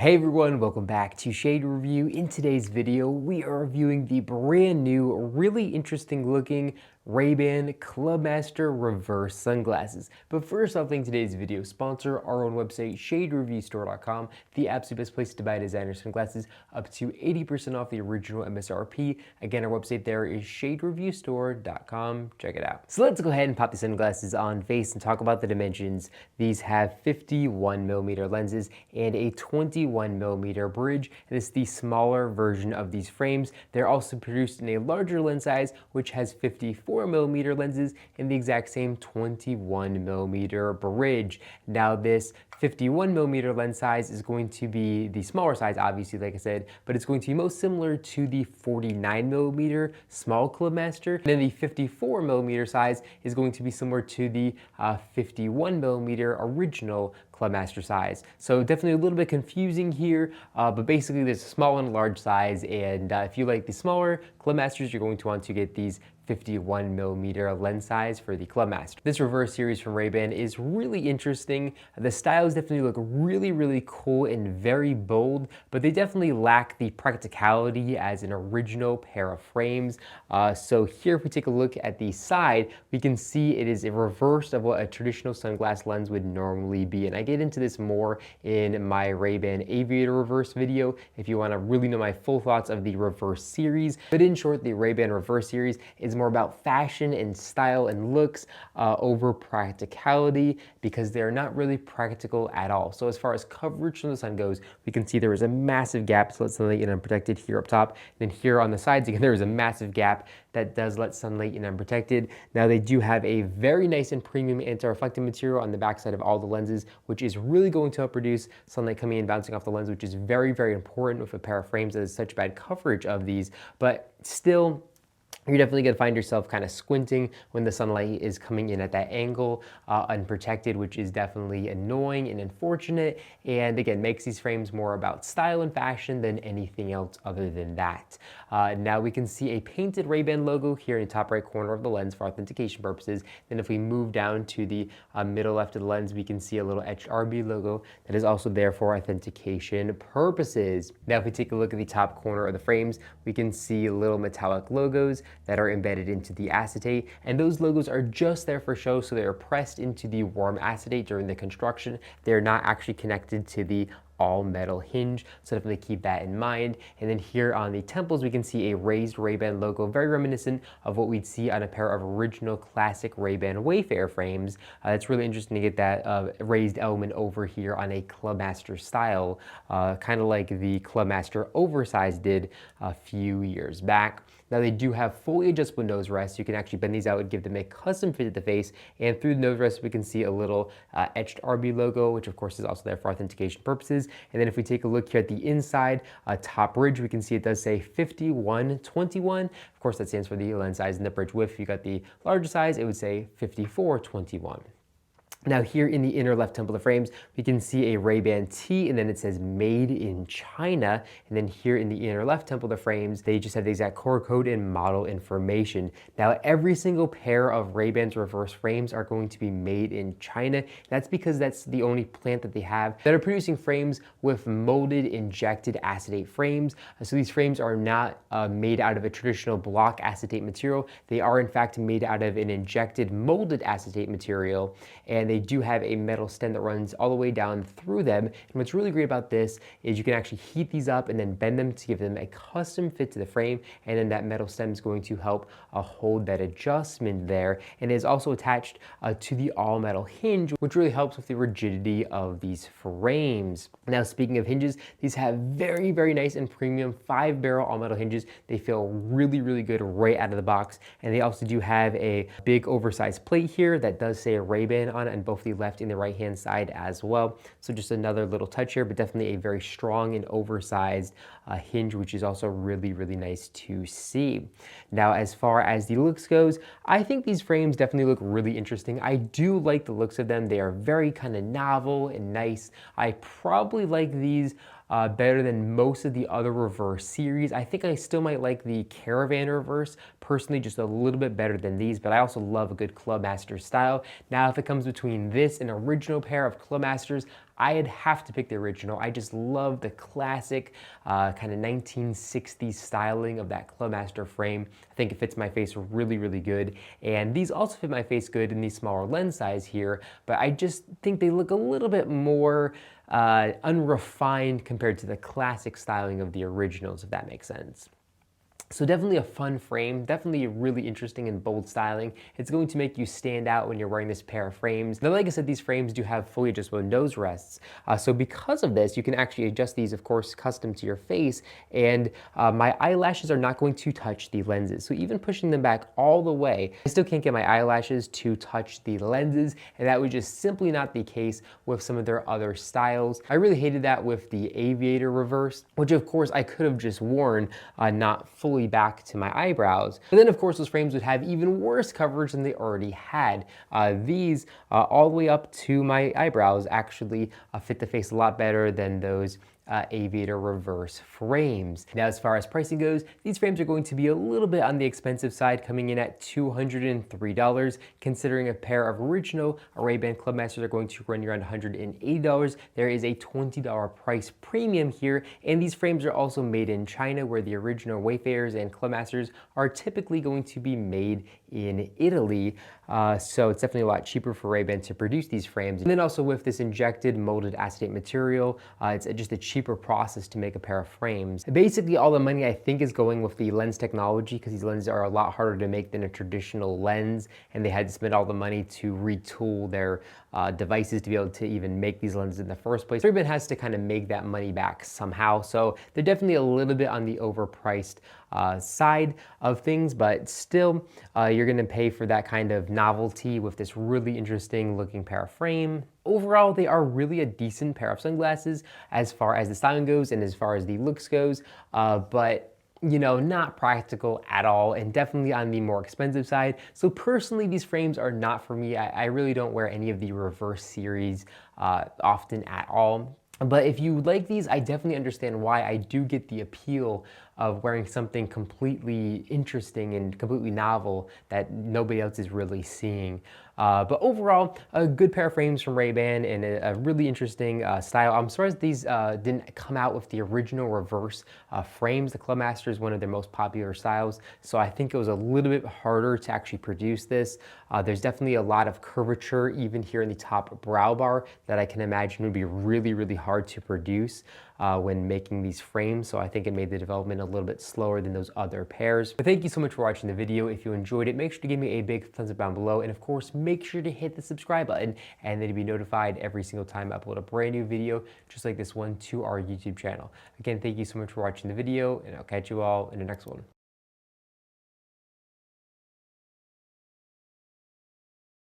Hey everyone, welcome back to Shade Review. In today's video, we are reviewing the brand new, really interesting looking Ray-Ban Clubmaster reverse sunglasses. But first off, in today's video sponsor, our own website, shadereviewstore.com, the absolute best place to buy designer sunglasses, up to 80% off the original MSRP. Again, our website there is shadereviewstore.com. Check it out. So let's go ahead and pop these sunglasses on face and talk about the dimensions. These have 51mm lenses and a 21mm bridge. And this is the smaller version of these frames. They're also produced in a larger lens size, which has 54mm lenses and the exact same 21mm bridge. Now this 51mm lens size is going to be the smaller size, obviously, like I said, but it's going to be most similar to the 49mm small Clubmaster. And then the 54mm size is going to be similar to the 51mm original Clubmaster size. So definitely a little bit confusing here, but basically there's a small and a large size, and if you like the smaller Clubmasters, you're going to want to get these 51mm lens size for the Clubmaster. This reverse series from Ray-Ban is really interesting. The styles definitely look really cool and very bold, but they definitely lack the practicality as an original pair of frames. So here, if we take a look at the side, we can see it is a reverse of what a traditional sunglass lens would normally be. And I get into this more in my Ray-Ban Aviator reverse video if you want to really know my full thoughts of the reverse series. But in short, the Ray-Ban reverse series is more about fashion and style and looks over practicality, because they're not really practical at all. So as far as coverage from the sun goes, we can see there is a massive gap to let sunlight in unprotected here up top. And then here on the sides, again, there is a massive gap that does let sunlight in unprotected. Now they do have a very nice and premium anti-reflective material on the backside of all the lenses, which is really going to help reduce sunlight coming in, bouncing off the lens, which is very important with a pair of frames that has such bad coverage of these. But still, you're definitely going to find yourself kind of squinting when the sunlight is coming in at that angle, unprotected, which is definitely annoying and unfortunate, and again, makes these frames more about style and fashion than anything else other than that. Now we can see a painted Ray-Ban logo here in the top right corner of the lens for authentication purposes. Then if we move down to the middle left of the lens, we can see a little etched RB logo that is also there for authentication purposes. Now if we take a look at the top corner of the frames, we can see little metallic logos that are embedded into the acetate, and those logos are just there for show, so they are pressed into the warm acetate during the construction. They're not actually connected to the all metal hinge, so definitely keep that in mind. And then here on the temples, we can see a raised Ray-Ban logo, very reminiscent of what we'd see on a pair of original classic Ray-Ban Wayfarer frames. It's really interesting to get that raised element over here on a Clubmaster style, kind of like the Clubmaster Oversized did a few years back. Now they do have fully adjustable nose rests. You can actually bend these out and give them a custom fit at the face. And through the nose rest, we can see a little etched RB logo, which of course is also there for authentication purposes. And then if we take a look here at the inside, top bridge, we can see it does say 5121. Of course, that stands for the lens size and the bridge width. If you got the larger size, it would say 5421. Now here in the inner left temple of the frames, we can see a Ray-Ban T, and then it says made in China. And then here in the inner left temple of the frames, they just have the exact core code and model information. Now every single pair of Ray-Ban's reverse frames are going to be made in China. That's because that's the only plant that they have that are producing frames with molded injected acetate frames. So these frames are not made out of a traditional block acetate material. They are in fact made out of an injected molded acetate material, and they do have a metal stem that runs all the way down through them. And what's really great about this is you can actually heat these up and then bend them to give them a custom fit to the frame, and then that metal stem is going to help hold that adjustment there. And it is also attached to the all metal hinge, which really helps with the rigidity of these frames. Now speaking of hinges, these have very nice and premium 5-barrel all metal hinges. They feel really good right out of the box, and they also do have a big oversized plate here that does say Ray-Ban on it, both the left and the right hand side as well. So just another little touch here, but definitely a very strong and oversized hinge, which is also really nice to see. Now as far as the looks goes, I think these frames definitely look really interesting. I do like the looks of them. They are very kind of novel and nice. I probably like these better than most of the other reverse series. I think I still might like the Caravan reverse personally just a little bit better than these, but I also love a good Clubmaster style. Now, if it comes between this and original pair of Clubmasters, I'd have to pick the original. I just love the classic kind of 1960s styling of that Clubmaster frame. I think it fits my face really, really good. And these also fit my face good in the smaller lens size here, but I just think they look a little bit more unrefined compared to the classic styling of the originals, if that makes sense. So definitely a fun frame, definitely really interesting and bold styling. It's going to make you stand out when you're wearing this pair of frames. Now, like I said, these frames do have fully adjustable nose rests. So because of this, you can actually adjust these, of course, custom to your face. And my eyelashes are not going to touch the lenses. So even pushing them back all the way, I still can't get my eyelashes to touch the lenses. And that was just simply not the case with some of their other styles. I really hated that with the Aviator reverse, which of course I could have just worn not fully back to my eyebrows. But then of course those frames would have even worse coverage than they already had. These all the way up to my eyebrows actually fit the face a lot better than those Aviator reverse frames. Now, as far as pricing goes, these frames are going to be a little bit on the expensive side, coming in at $203. Considering a pair of original Ray-Ban Clubmasters are going to run you around $180, there is a $20 price premium here, and these frames are also made in China, where the original Wayfarers and Clubmasters are typically going to be made in Italy. So it's definitely a lot cheaper for Ray-Ban to produce these frames. And then also with this injected molded acetate material, it's just a cheaper process to make a pair of frames. Basically, all the money I think is going with the lens technology, because these lenses are a lot harder to make than a traditional lens, and they had to spend all the money to retool their devices to be able to even make these lenses in the first place. Ray-Ban has to kind of make that money back somehow, so they're definitely a little bit on the overpriced side of things, but still you're going to pay for that kind of novelty with this really interesting looking pair of frame. Overall, they are really a decent pair of sunglasses as far as the styling goes and as far as the looks goes, but you know, not practical at all, and definitely on the more expensive side. So personally, these frames are not for me. I really don't wear any of the reverse series often at all. But if you like these, I definitely understand why. I do get the appeal of wearing something completely interesting and completely novel that nobody else is really seeing. But overall, a good pair of frames from Ray-Ban and a really interesting style. I'm surprised these didn't come out with the original reverse frames. The Clubmaster is one of their most popular styles, so I think it was a little bit harder to actually produce this. There's definitely a lot of curvature even here in the top brow bar that I can imagine would be really, really hard to produce when making these frames, so I think it made the development a little bit slower than those other pairs. But thank you so much for watching the video. If you enjoyed it, make sure to give me a big thumbs up down below, and of course, make sure to hit the subscribe button, and then you'll be notified every single time I upload a brand new video, just like this one, to our YouTube channel. Again, thank you so much for watching the video, and I'll catch you all in the next one.